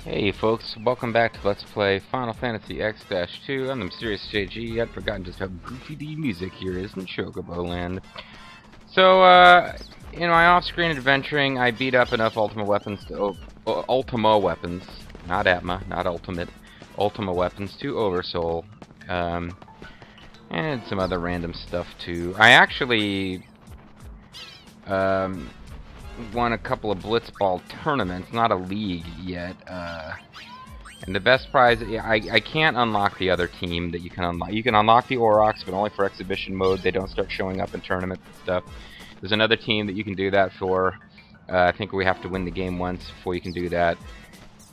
Hey folks, welcome back to Let's Play Final Fantasy X-2. I'm the Mysterious JG. I'd forgotten just how goofy the music here is in Chocobo Land. So, in my off-screen adventuring, I beat up enough Ultima weapons to... Ultima weapons. Not Atma, not Ultimate. Ultima weapons to Oversoul. And some other random stuff too. I actually... won a couple of Blitzball tournaments, not a league yet, and the best prize, I can't unlock the other team that you can unlock. You can unlock the Aurochs, but only for exhibition mode. They don't start showing up in tournaments and stuff. There's another team that you can do that for. I think we have to win the game once before you can do that.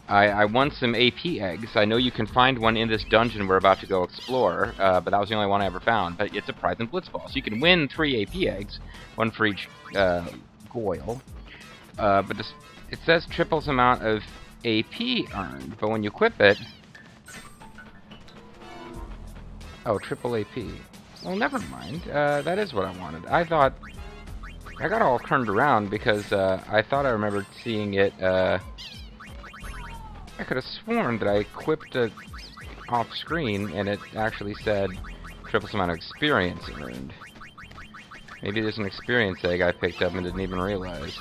I won some AP eggs. I know you can find one in this dungeon we're about to go explore, but that was the only one I ever found. But it's a prize in Blitzball, so you can win 3 AP eggs, one for each Goyle. But it says triples amount of AP earned, but when you equip it... Oh, triple AP. Well, never mind. That is what I wanted. I thought... I got all turned around because I thought I remembered seeing it... I could have sworn that I equipped it off-screen and it actually said triples amount of experience earned. Maybe there's an experience egg I picked up and didn't even realize.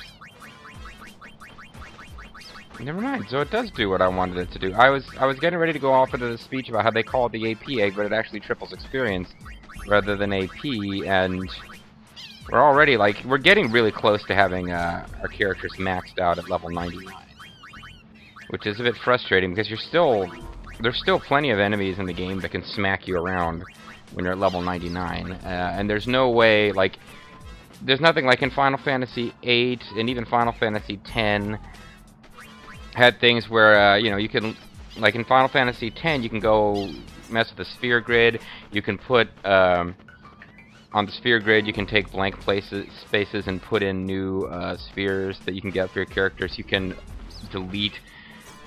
Never mind, so it does do what I wanted it to do. I was getting ready to go off into the speech about how they call it the AP egg, but it actually triples experience rather than AP, and we're already, like, we're getting really close to having our characters maxed out at level 99. Which is a bit frustrating, because there's still plenty of enemies in the game that can smack you around when you're at level 99, and there's no way, like, there's nothing like in Final Fantasy VIII, and even Final Fantasy X, had things where, you know, you can, like in Final Fantasy X, you can go mess with the sphere grid. You can put, on the sphere grid, you can take blank spaces and put in new spheres that you can get for your characters. You can delete,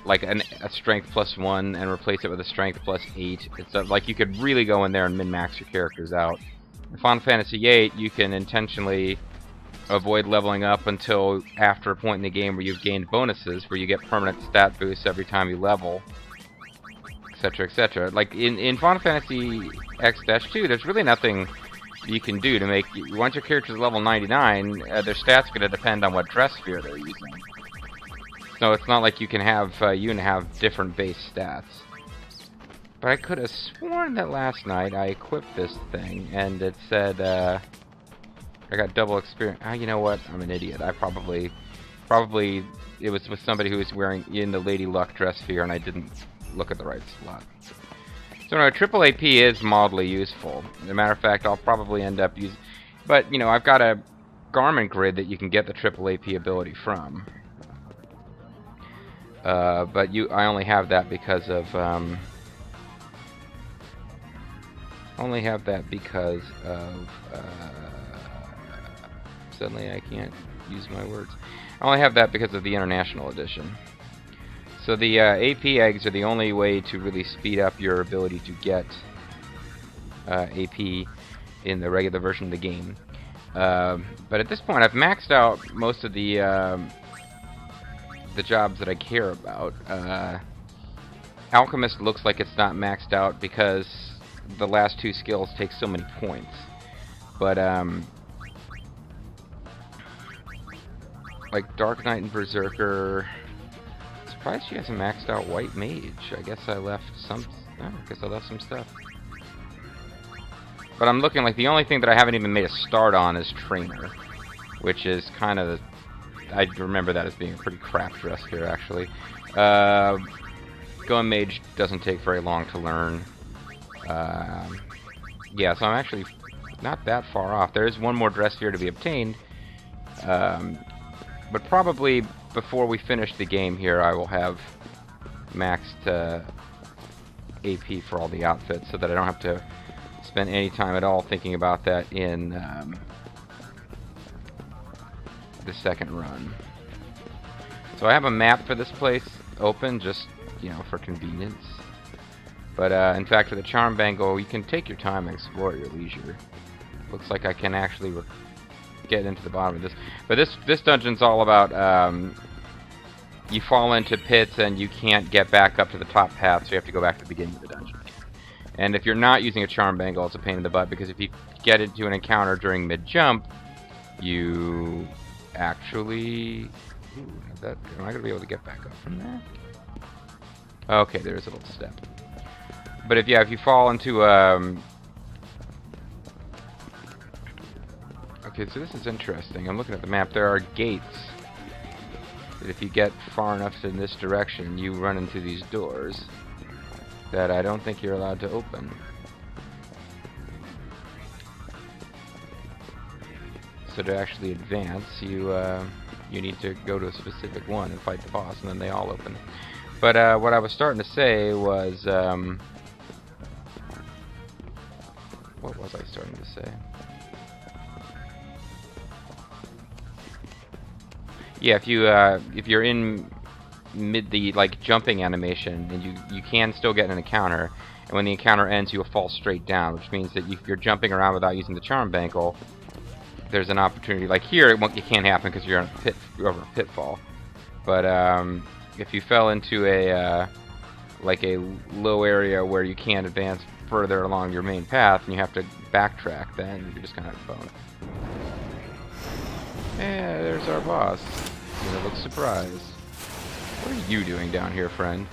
like, a strength +1 and replace it with a strength +8. It's like, you could really go in there and min-max your characters out. In Final Fantasy VIII, you can intentionally avoid leveling up until after a point in the game where you've gained bonuses, where you get permanent stat boosts every time you level, etc., etc. Like in Final Fantasy X-2, there's really nothing you can do to make... Once your character's level 99, their stats are going to depend on what dress sphere they're using. So it's not like you can have different base stats. But I could have sworn that last night I equipped this thing, and it said, I got double experience. You know what? I'm an idiot. I probably it was with somebody who was wearing in the Lady Luck dress sphere, and I didn't look at the right slot. So no, triple AP is mildly useful. As a matter of fact, I'll probably end up using. But you know, I've got a garment grid that you can get the triple AP ability from. But I only have that because of suddenly I can't use my words. I only have that because of the International Edition. So the AP eggs are the only way to really speed up your ability to get AP in the regular version of the game. But at this point, I've maxed out most of the jobs that I care about. Alchemist looks like it's not maxed out because the last 2 skills take so many points. But like Dark Knight and Berserker, surprised she hasn't maxed out White Mage. I guess I left some stuff. But I'm looking, like, the only thing that I haven't even made a start on is Trainer, which is kind of I remember that as being a pretty crap dress here, actually. Going Mage doesn't take very long to learn. Yeah, so I'm actually not that far off. There is one more dress sphere to be obtained. But probably before we finish the game here, I will have maxed AP for all the outfits, so that I don't have to spend any time at all thinking about that in the second run. So I have a map for this place open, just, you know, for convenience. But in fact, for the Charm Bangle, you can take your time and explore at your leisure. Looks like I can actually get into the bottom of this. But this dungeon's all about you fall into pits and you can't get back up to the top path, so you have to go back to the beginning of the dungeon. And if you're not using a charm bangle, it's a pain in the butt, because if you get into an encounter during mid-jump, you actually... Ooh, am I going to be able to get back up from there? Okay, there's a little step. But if you fall into... Okay, so this is interesting. I'm looking at the map. There are gates that if you get far enough in this direction, you run into these doors that I don't think you're allowed to open. So to actually advance, you need to go to a specific one and fight the boss, and then they all open. But what I was starting to say was, what was I starting to say? Yeah, if you're in mid the jumping animation, and you can still get an encounter, and when the encounter ends, you'll fall straight down, which means that if you're jumping around without using the charm bangle, there's an opportunity. Like here, it can't happen because you're over a pitfall. But if you fell into a low area where you can't advance further along your main path, and you have to backtrack, then you're just kind of boned. Yeah, there's our boss. You know, looks surprised. What are you doing down here, friend?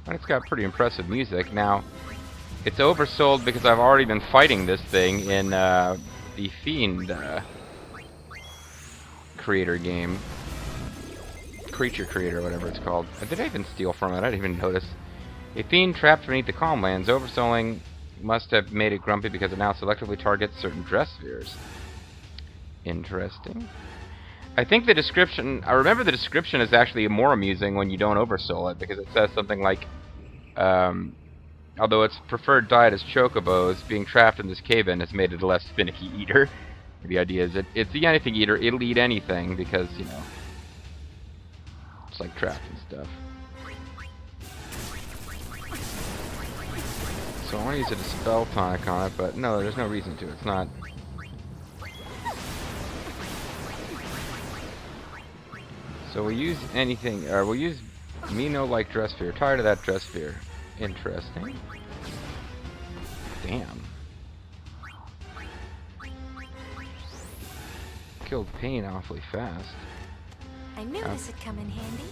And it's got pretty impressive music. Now, it's oversold because I've already been fighting this thing in the Fiend creator game. Creature creator, whatever it's called. Did I even steal from it? I didn't even notice. A fiend trapped beneath the calm lands. Oversoling must have made it grumpy because it now selectively targets certain dress spheres. Interesting. I think the description, I remember the description is actually more amusing when you don't oversoul it, because it says something like, although its preferred diet is chocobos, being trapped in this cave-in has made it a less finicky eater. The idea is that it's the anything eater, it'll eat anything, because, you know, it's like trapped and stuff. So I want to use a Dispel Tonic on it, but no, there's no reason to. It's not... So we'll use anything, or we'll use Mino like Dress Sphere. Tired of that Dress Sphere. Interesting. Damn. Killed Pain awfully fast. I knew this would come in handy.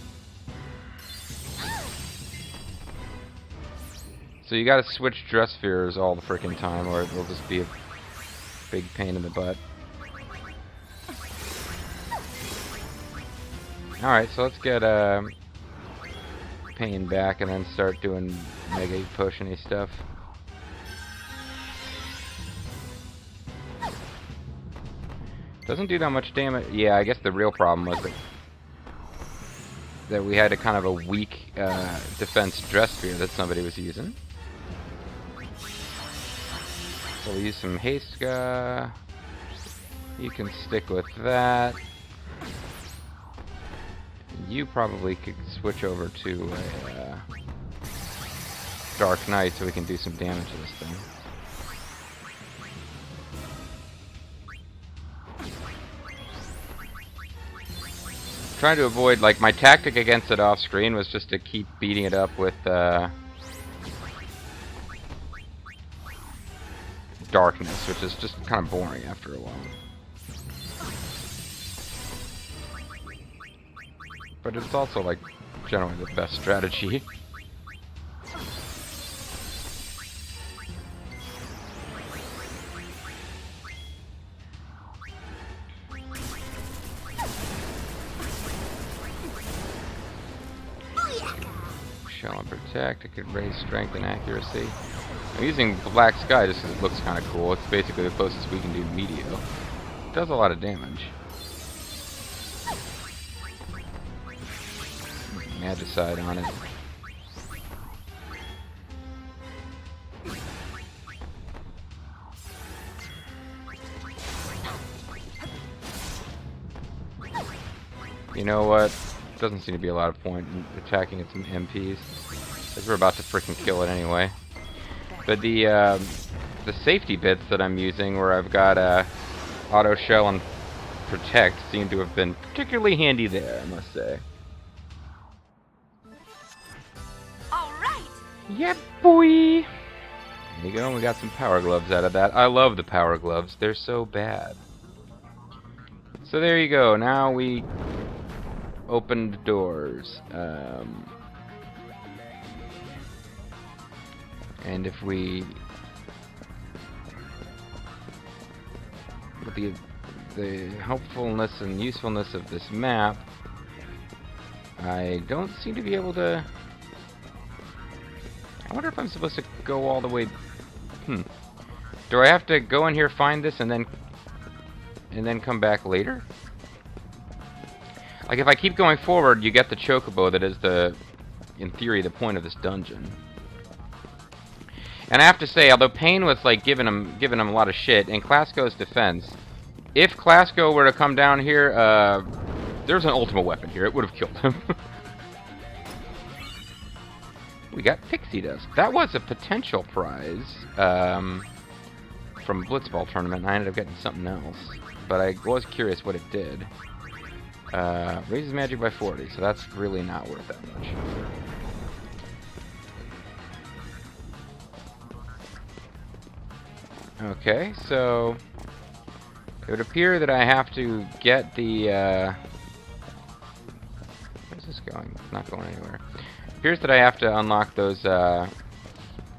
So you gotta switch Dress Spheres all the frickin' time, or it'll just be a big pain in the butt. Alright, so let's get Pain back and then start doing mega potion-y stuff. Doesn't do that much damage. Yeah, I guess the real problem was that we had a kind of a weak defense Dress Sphere that somebody was using. So we'll use some Hesh'll. You can stick with that. You probably could switch over to a Dark Knight so we can do some damage to this thing. Trying to avoid, like, my tactic against it off screen was just to keep beating it up with darkness, which is just kind of boring after a while. But it's also, like, generally the best strategy. Shell and Protect. It could raise strength and accuracy. I'm using Black Sky just because it looks kind of cool. It's basically the closest we can do to Meteo. It does a lot of damage. Magicide on it. You know what? Doesn't seem to be a lot of point in attacking its MPs, because we're about to freaking kill it anyway. But the safety bits that I'm using, where I've got auto shell and protect seem to have been particularly handy there, I must say. All right. Yep, boy! There you go, we got some power gloves out of that. I love the power gloves, they're so bad. So there you go, now we opened doors. And if we... with the helpfulness and usefulness of this map, I don't seem to be able to... I wonder if I'm supposed to go all the way... Do I have to go in here, find this, and then come back later? Like, if I keep going forward, you get the chocobo that is the, in theory, the point of this dungeon. And I have to say, although Payne was like giving him a lot of shit, in Clasko's defense, if Clasko were to come down here, there's an ultimate weapon here. It would have killed him. We got pixie dust. That was a potential prize from Blitzball tournament, and I ended up getting something else. But I was curious what it did. Raises magic by 40, so that's really not worth that much. Okay, so it would appear that I have to get the where's this going? It's not going anywhere. It appears that I have to unlock those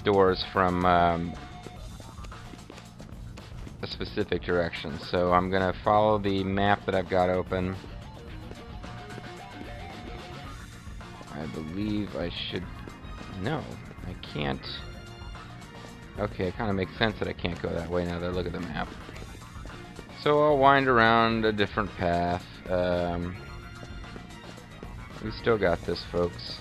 doors from a specific direction. So I'm gonna follow the map that I've got open. I believe I should... No, I can't... Okay, it kind of makes sense that I can't go that way now that I look at the map. So I'll wind around a different path. We still got this, folks.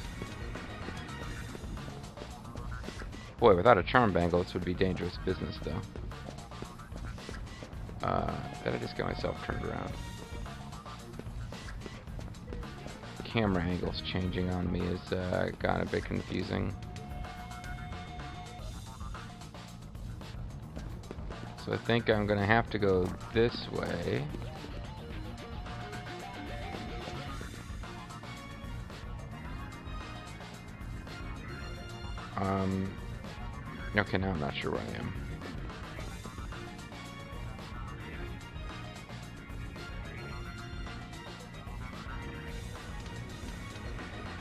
Boy, without a charm bangle, this would be dangerous business, though. Did I just get myself turned around? Camera angles changing on me has gotten a bit confusing. So I think I'm gonna have to go this way. Okay, now I'm not sure where I am.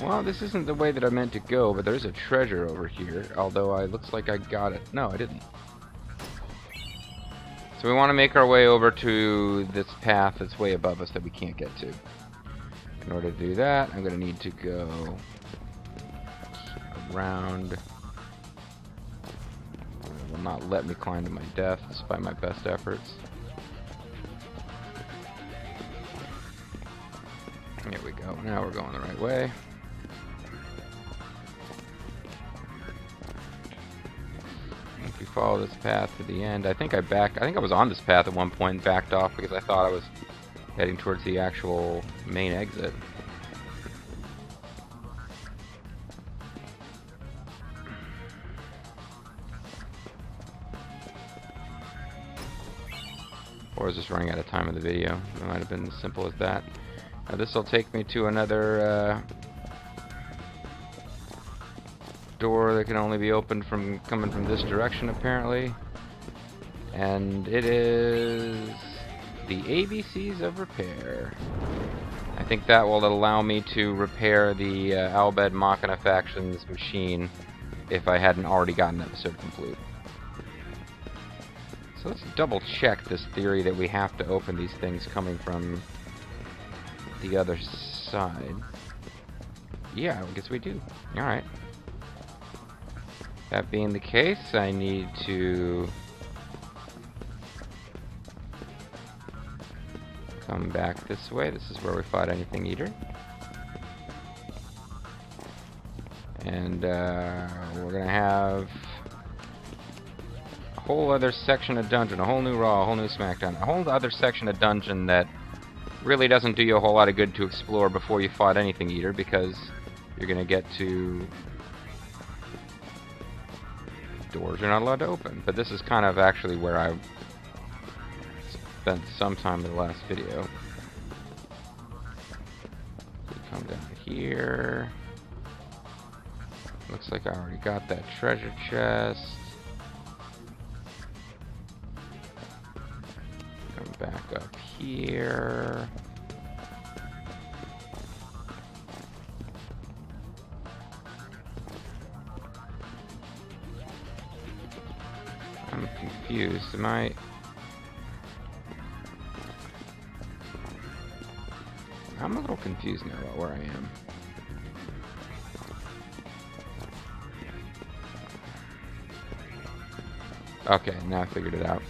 Well, this isn't the way that I meant to go, but there's a treasure over here, although it looks like I got it. No, I didn't. So we want to make our way over to this path that's way above us that we can't get to. In order to do that, I'm going to need to go around. It will not let me climb to my death, despite my best efforts. Here we go. Now we're going the right way. If we follow this path to the end, I think I was on this path at one point and backed off because I thought I was heading towards the actual main exit. Or I was just running out of time in the video. It might have been as simple as that. Now this will take me to another door that can only be opened from coming from this direction, apparently. And it is the ABCs of repair. I think that will allow me to repair the Albed Machina Factions machine if I hadn't already gotten episode complete. So let's double check this theory that we have to open these things coming from the other side. Yeah, I guess we do. Alright. That being the case, I need to come back this way. This is where we fought Anything Eater. And we're gonna have a whole other section of dungeon, a whole new Raw, a whole new SmackDown, a whole other section of dungeon that really doesn't do you a whole lot of good to explore before you fought Anything Eater, because you're gonna get to doors you're not allowed to open. But this is kind of actually where spent some time in the last video. We come down here. Looks like I already got that treasure chest. Come back up here. I'm confused. Am I... I'm a little confused now about where I am. Okay, now I figured it out.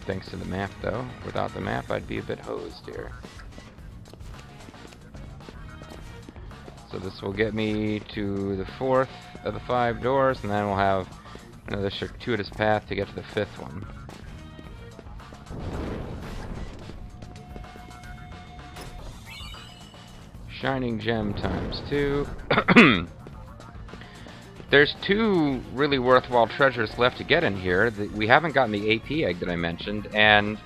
Thanks to the map, though. Without the map, I'd be a bit hosed here. So this will get me to the 4th of the 5 doors, and then we'll have another circuitous path to get to the 5th one. Shining gem times 2. There's 2 really worthwhile treasures left to get in here. We haven't gotten the AP egg that I mentioned, and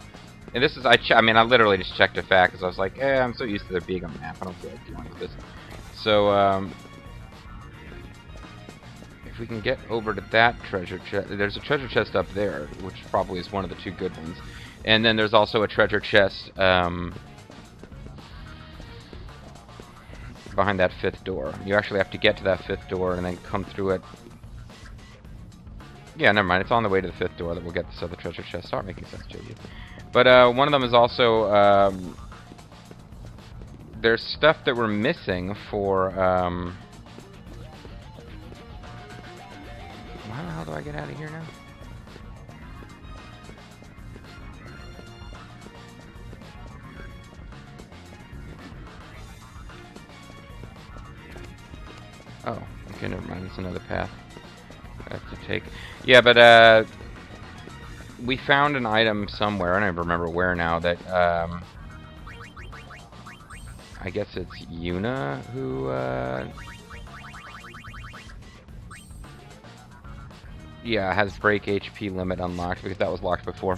this is I mean I literally just checked a fact because I was like, I'm so used to there being a map. I don't feel like dealing with this. So if we can get over to that treasure chest, there's a treasure chest up there, which probably is one of the 2 good ones, and then there's also a treasure chest behind that 5th door. You actually have to get to that 5th door and then come through it. Yeah, never mind. It's on the way to the 5th door that we'll get this other treasure chest. Start making sense, JJ. But one of them is also there's stuff that we're missing for how the hell do I get out of here now? Oh, okay, never mind. It's another path I have to take. Yeah, but we found an item somewhere. I don't even remember where now. That I guess it's Yuna who. Yeah, has break HP limit unlocked because that was locked before.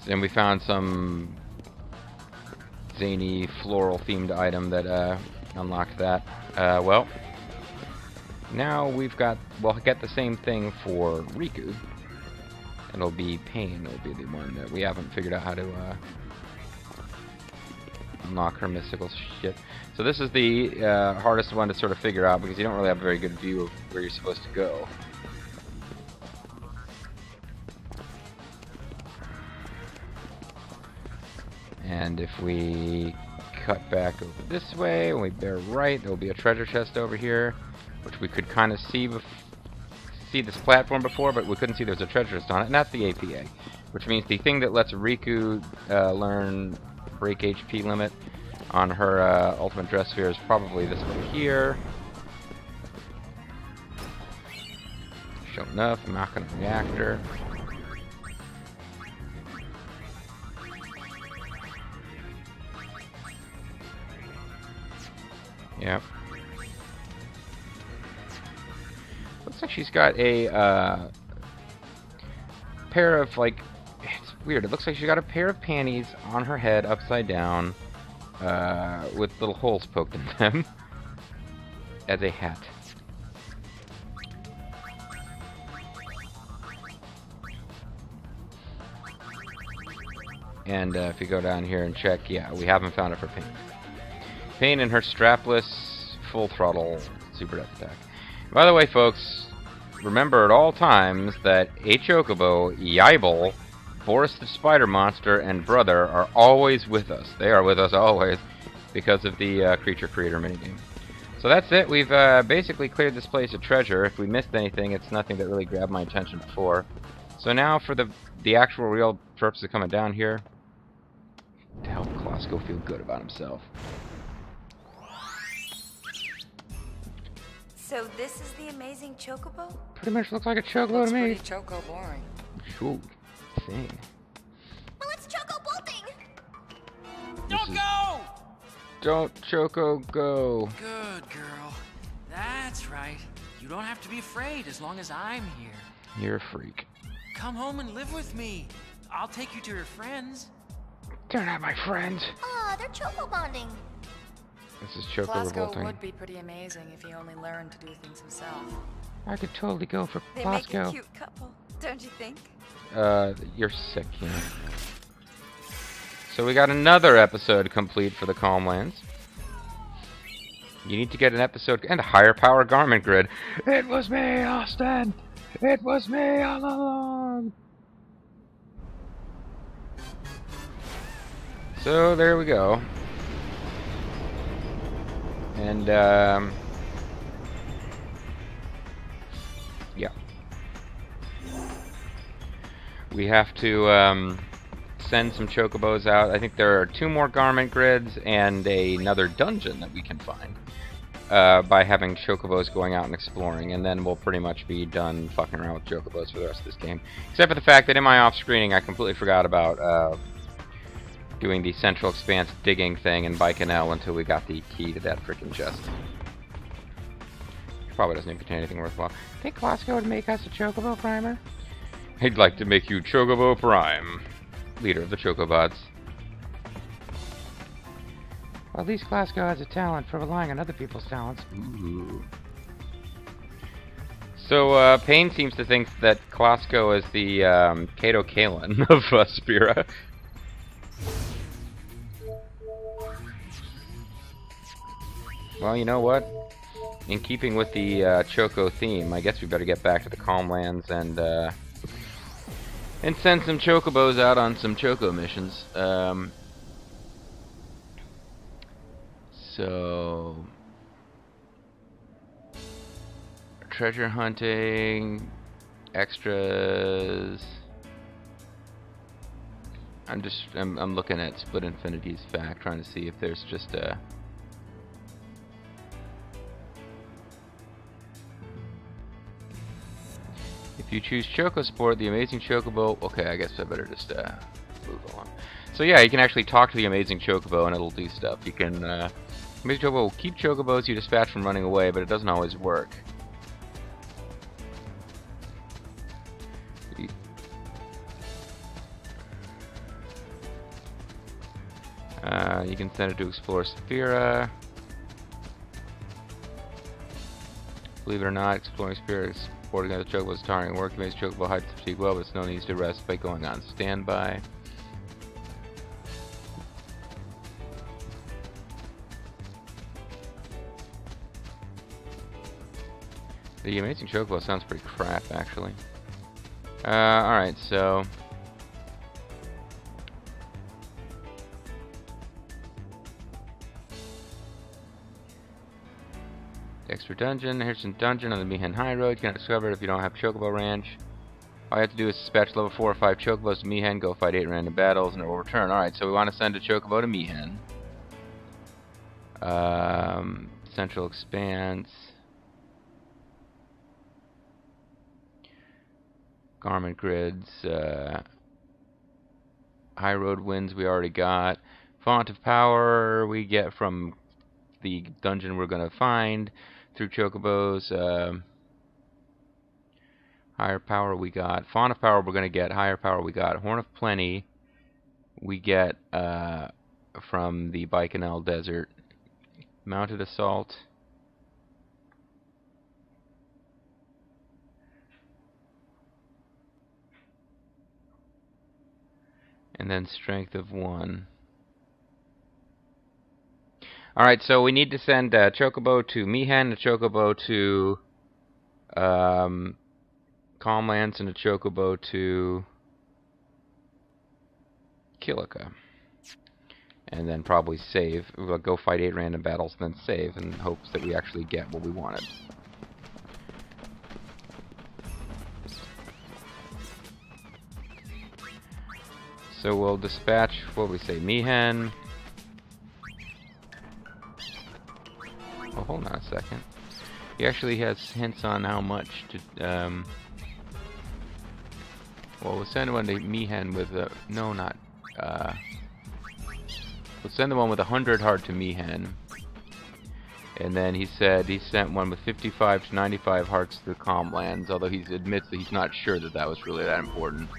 And we found some zany floral themed item that unlocked that. Well, now we'll get the same thing for Riku. It'll be Pain. It'll be the one that we haven't figured out how to unlock her mystical shit. So this is the hardest one to sort of figure out because you don't really have a very good view of where you're supposed to go. And if we cut back over this way and we bear right, there will be a treasure chest over here, which we could kind of see this platform before, but we couldn't see there's a treasure chest on it, and that's the APA, which means the thing that lets Riku learn break HP limit on her ultimate dress sphere is probably this one here. Sure enough, Machina Reactor. Yep. Looks like she's got a pair of, like, it's weird. It looks like she's got a pair of panties on her head upside down with little holes poked in them as a hat. And if you go down here and check, yeah, we haven't found it for Pain. Pain in her strapless, full throttle super death attack. By the way, folks, remember at all times that a Chocobo, Yibel, Boris the Spider Monster, and Brother are always with us. They are with us always because of the Creature Creator minigame. So that's it. We've basically cleared this place of treasure. If we missed anything, it's nothing that really grabbed my attention before. So now for the actual real purpose of coming down here, to help Klosko feel good about himself. So this is the amazing Chocobo? Pretty much looks like a chocobo to me. Pretty choco boring. Ooh, thing. Well, it's Choco bolting! Don't go! Don't Choco go. Good girl. That's right. You don't have to be afraid as long as I'm here. You're a freak. Come home and live with me. I'll take you to your friends. They're not my friends. Aw, they're choco bonding. This is Choco Clasco revolting. would be pretty amazing if he only learned to do things himself. I could totally go for They make a Clasco. cute couple, don't you think? You're sick, yeah. So we got another episode complete for the Calmlands. You need to get an episode and a higher power garment grid. It was me, Austin! It was me all along! So there we go. And yeah. We have to send some chocobos out. I think there are 2 more garment grids and another dungeon that we can find by having chocobos going out and exploring, and then we'll pretty much be done fucking around with chocobos for the rest of this game. Except for the fact that in my off-screening I completely forgot about doing the Central Expanse digging thing in Baikonur until we got the key to that freaking chest. Probably doesn't even contain anything worthwhile. Think Clasco would make us a Chocobo Primer? He'd like to make you Chocobo Prime, leader of the Chocobots. Well, at least Clasco has a talent for relying on other people's talents. Ooh. So, Payne seems to think that Clasco is the Kato Kalin of Spira. Well, you know what? In keeping with the Choco theme, I guess we better get back to the Calmlands and send some Chocobos out on some Choco missions. So treasure hunting, extras. I'm looking at Split Infinity's fact, trying to see if there's just a. If you choose Choco Sport, the Amazing Chocobo. Okay, I guess I better just move along. So yeah, you can actually talk to the Amazing Chocobo and it'll do stuff. You can. Amazing Chocobo will keep Chocobos you dispatch from running away, but it doesn't always work. You can send it to explore Spira. Believe it or not, exploring Spira, supporting other Chocobos is tiring work. Amazing Chocobo hides fatigue well, but it's no need to rest by going on standby. The Amazing Chocobo sounds pretty crap, actually. Alright, so. Extra dungeon. Here's some dungeon on the Mihen High Road. You cannot discover it if you don't have Chocobo Ranch. All you have to do is dispatch level 4 or 5 Chocobos to Mihen, go fight 8 random battles, and it will return. Alright, so we want to send a Chocobo to Mihen. Central Expanse. Garment grids. High Road Winds we already got. Font of Power we get from the dungeon we're going to find through Chocobos. Higher Power we got. Font of Power we're going to get. Higher Power we got. Horn of Plenty we get from the Baikonur Desert. Mounted Assault. And then Strength of 1. Alright, so we need to send a Chocobo to Mihen, a Chocobo to Calmlands, and a Chocobo to Kilika. And then probably save. We'll go fight 8 random battles, then save in hopes that we actually get what we wanted. So we'll dispatch, what do we say, Mihen. Oh, hold on a second. He actually has hints on how much to, well, we'll send one to Mihen with, no, not, we'll send the one with 100 heart to Mihen. And then he said he sent one with 55 to 95 hearts to the Calmlands, although he admits that he's not sure that that was really that important.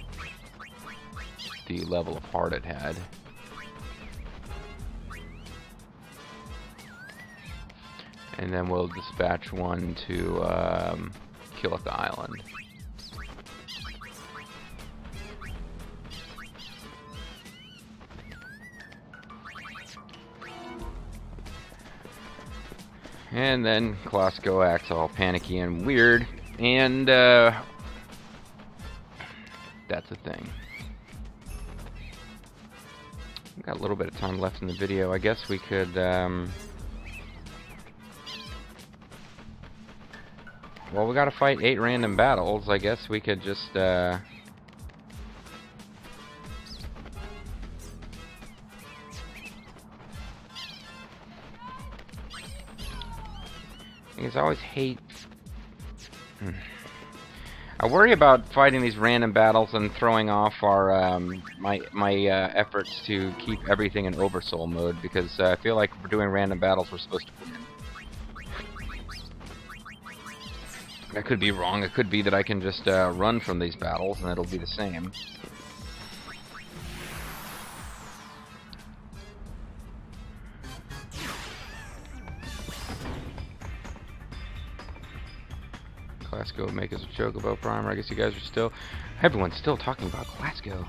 the level of heart it had. And then we'll dispatch one to kill at the island. And then Klosko acts all panicky and weird, and that's a thing. We've got a little bit of time left in the video. I guess we could, well, we gotta fight 8 random battles. I guess we could just, I always hate... I worry about fighting these random battles and throwing off our my efforts to keep everything in Oversoul mode, because I feel like if we're doing random battles, we're supposed to win. I could be wrong. It could be that I can just run from these battles and it'll be the same. Klosko make us a Chocobo Primer. I guess you guys are still... Everyone's still talking about Klosko.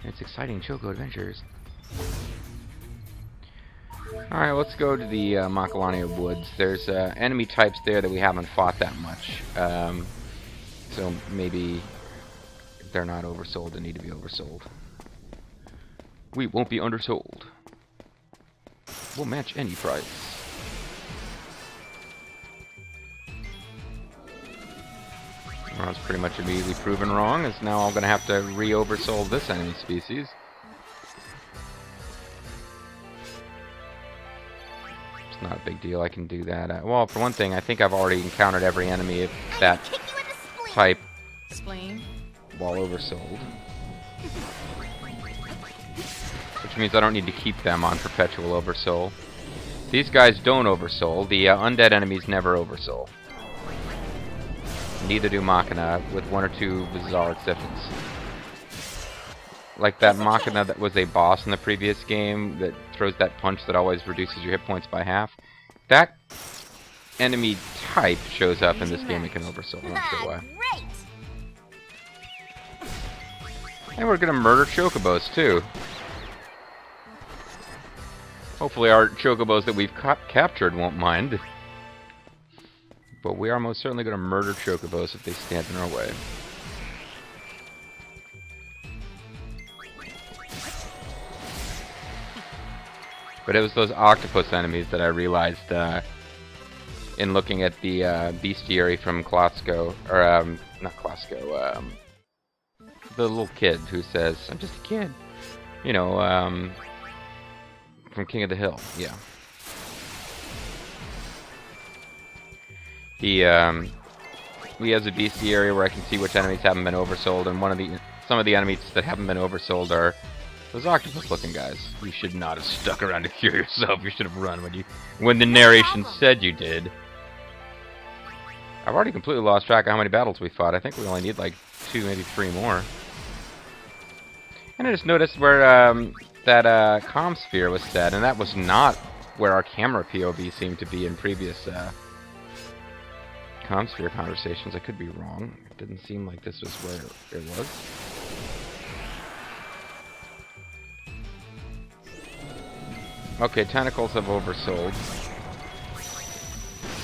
It's exciting Choco adventures. Alright, let's go to the Makalania Woods. There's enemy types there that we haven't fought that much. So maybe if they're not oversold, they need to be oversold. We won't be undersold. We'll match any price. Well, that's pretty much immediately proven wrong, as now I'm going to have to re-oversold this enemy species. It's not a big deal, I can do that. Well, for one thing, I think I've already encountered every enemy of that type while oversold. Which means I don't need to keep them on perpetual oversoul. These guys don't oversoul. The undead enemies never oversoul. Neither do Machina, with one or two bizarre exceptions. Like that Machina that was a boss in the previous game that throws that punch that always reduces your hit points by half. That enemy type shows up in this game and can oversoul. I'm not sure why. And we're gonna murder Chocobos too. Hopefully our Chocobos that we've captured won't mind. But we are most certainly going to murder Chocobos if they stand in our way. But it was those octopus enemies that I realized in looking at the bestiary from Klosko, or not Klosko, the little kid who says, "I'm just a kid," you know, from King of the Hill, yeah. He has a bestiary where I can see which enemies haven't been oversold, and some of the enemies that haven't been oversold are those octopus-looking guys. You should not have stuck around to cure yourself. You should have run when the narration said you did. I've already completely lost track of how many battles we fought. I think we only need like 2, maybe 3 more. And I just noticed where that comm sphere was set, and that was not where our camera POV seemed to be in previous Comsphere conversations. I could be wrong. It didn't seem like this was where it was. Okay, tentacles have oversold.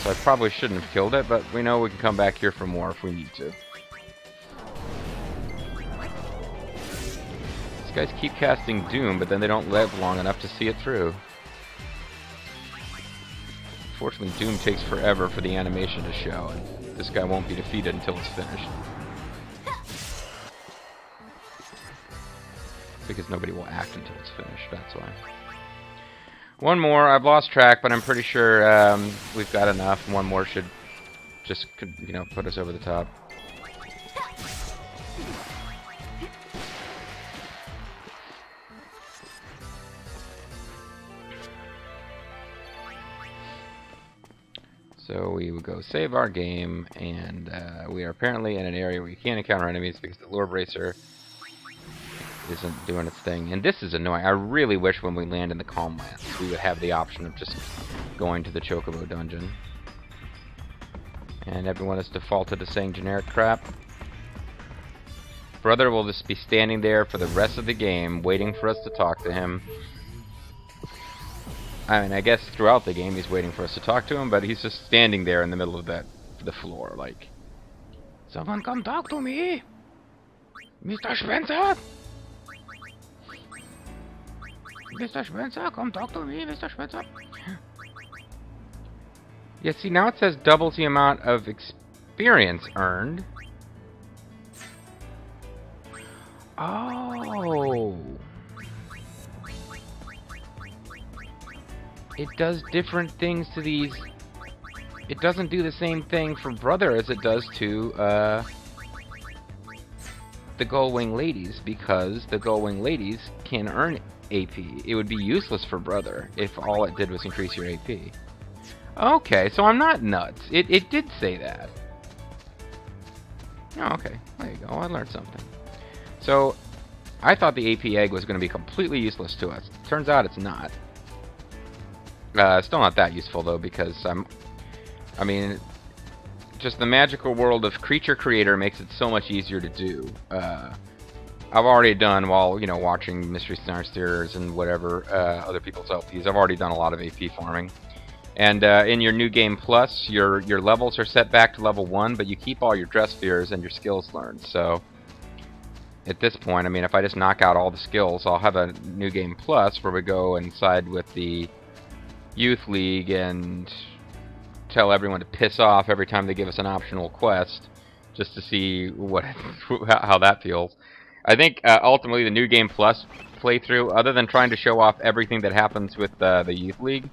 So I probably shouldn't have killed it, but we know we can come back here for more if we need to. These guys keep casting Doom, but then they don't live long enough to see it through. Unfortunately, Doom takes forever for the animation to show, and this guy won't be defeated until it's finished. Because nobody will act until it's finished, that's why. One more, I've lost track, but I'm pretty sure we've got enough. One more should just, you know, put us over the top. So we would go save our game, and we are apparently in an area where you can't encounter enemies because the lure bracer isn't doing its thing. And this is annoying. I really wish when we land in the Calm Lands, we would have the option of just going to the Chocobo dungeon. And everyone has defaulted to saying generic crap. Brother will just be standing there for the rest of the game, waiting for us to talk to him. I mean, I guess throughout the game he's waiting for us to talk to him, but he's just standing there in the middle of the floor, like, someone come talk to me, Mr. Spencer. Mr. Spencer, come talk to me, Mr. Spencer. Yeah, see, now it says doubles the amount of experience earned. Oh. It does different things to these. It doesn't do the same thing for Brother as it does to the Gullwing Ladies, because the Gullwing Ladies can earn AP. It would be useless for Brother if all it did was increase your AP. Okay, so I'm not nuts. It did say that. Oh, okay. There you go. I learned something. So, I thought the AP egg was going to be completely useless to us. Turns out it's not. Still not that useful, though, because I mean, just the magical world of Creature Creator makes it so much easier to do. I've already done, while, you know, watching Mystery Starsters and whatever, other people's LPs, I've already done a lot of AP farming. And in your New Game Plus, your levels are set back to level 1, but you keep all your dress spheres and your skills learned. So, at this point, I mean, if I just knock out all the skills, I'll have a New Game Plus where we go inside with the Youth League and tell everyone to piss off every time they give us an optional quest, just to see how that feels. I think ultimately the New Game Plus playthrough, other than trying to show off everything that happens with the Youth League,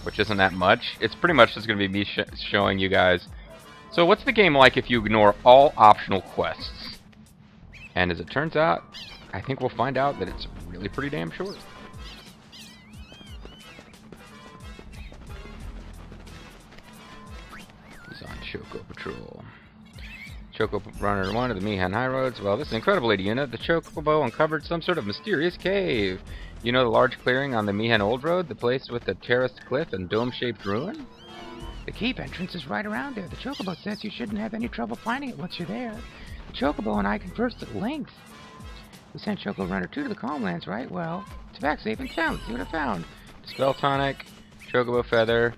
which isn't that much, it's pretty much just going to be me showing you guys, so what's the game like if you ignore all optional quests? And as it turns out, I think we'll find out that it's really pretty damn short. On Choco Patrol. Choco Runner 1 of the Mihan High Roads. Well, this incredible lady unit, the Chocobo uncovered some sort of mysterious cave. You know the large clearing on the Mihan Old Road, the place with the terraced cliff and dome-shaped ruin? The cave entrance is right around there. The Chocobo says you shouldn't have any trouble finding it once you're there. The Chocobo and I conversed at length. We sent Choco Runner 2 to the Calmlands, right? Well, it's back safe and sound. See what I found. Spell Tonic, Chocobo Feather.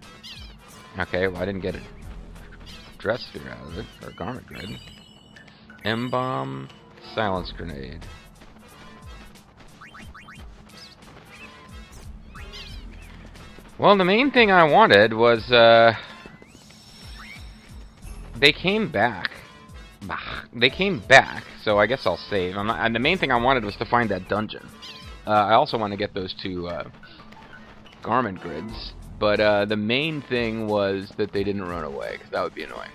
Okay, well, I didn't get it. Dress sphere out of it, or garment grid. M-bomb, silence grenade. Well, the main thing I wanted was, they came back. They came back, so I guess I'll save. And the main thing I wanted was to find that dungeon. I also want to get those two, garment grids. But the main thing was that they didn't run away, because that would be annoying.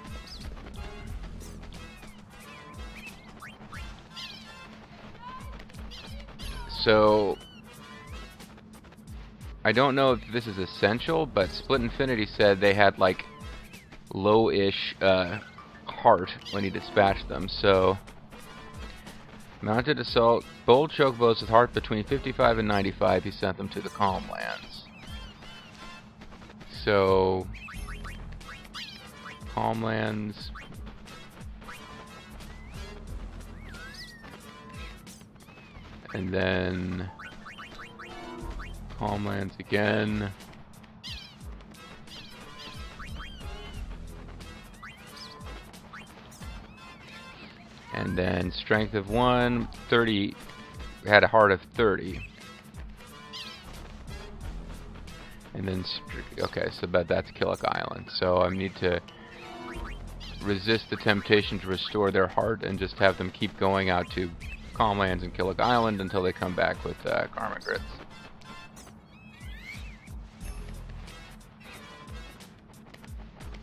So, I don't know if this is essential, but Split Infinity said they had, like, low-ish heart when he dispatched them, so... Mounted Assault, bold chocobos with heart between 55 and 95, he sent them to the Calmlands. So, Calmlands, and then Calmlands again, and then Strength of 1, 30, had a heart of 30. And then, okay, so but that's Killick Island. So I need to resist the temptation to restore their heart and just have them keep going out to Calmlands and Killick Island until they come back with Karma Grids.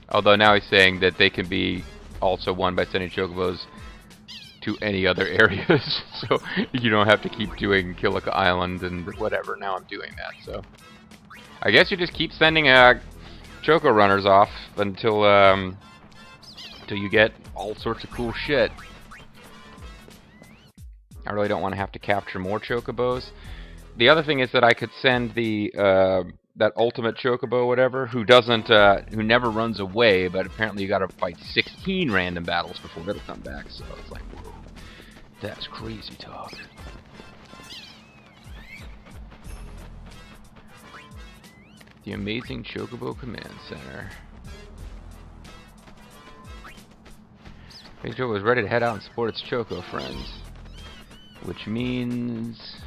Although now he's saying that they can be also won by sending chocobos to any other areas, so you don't have to keep doing Killick Island and whatever. Now I'm doing that, so I guess you just keep sending Choco Runners off until you get all sorts of cool shit. I really don't want to have to capture more chocobos. The other thing is that I could send the that ultimate chocobo, whatever, who never runs away, but apparently you got to fight 16 random battles before it'll come back. So it's like, whoa, that's crazy talk. The amazing Chocobo Command Center. Chocobo is ready to head out and support its Choco friends, which means.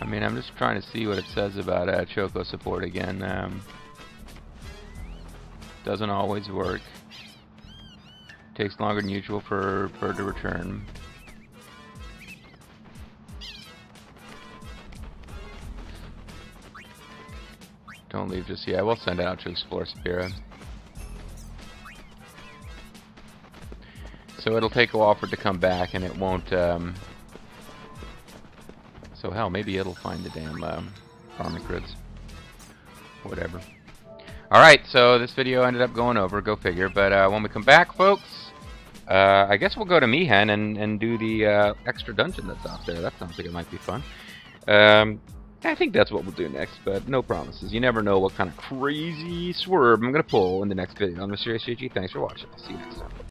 I mean, I'm just trying to see what it says about Choco support again. Doesn't always work. Takes longer than usual for bird to return. Don't leave just yet. We'll send it out to explore Spira. So it'll take a while for it to come back, and it won't. So hell, maybe it'll find the damn farming crits. Whatever. Alright, so this video ended up going over, go figure. But when we come back, folks, I guess we'll go to Mihen and do the extra dungeon that's out there. That sounds like it might be fun. I think that's what we'll do next, but no promises. You never know what kind of crazy swerve I'm going to pull in the next video. I'm Mysterious GG. Thanks for watching. See you next time.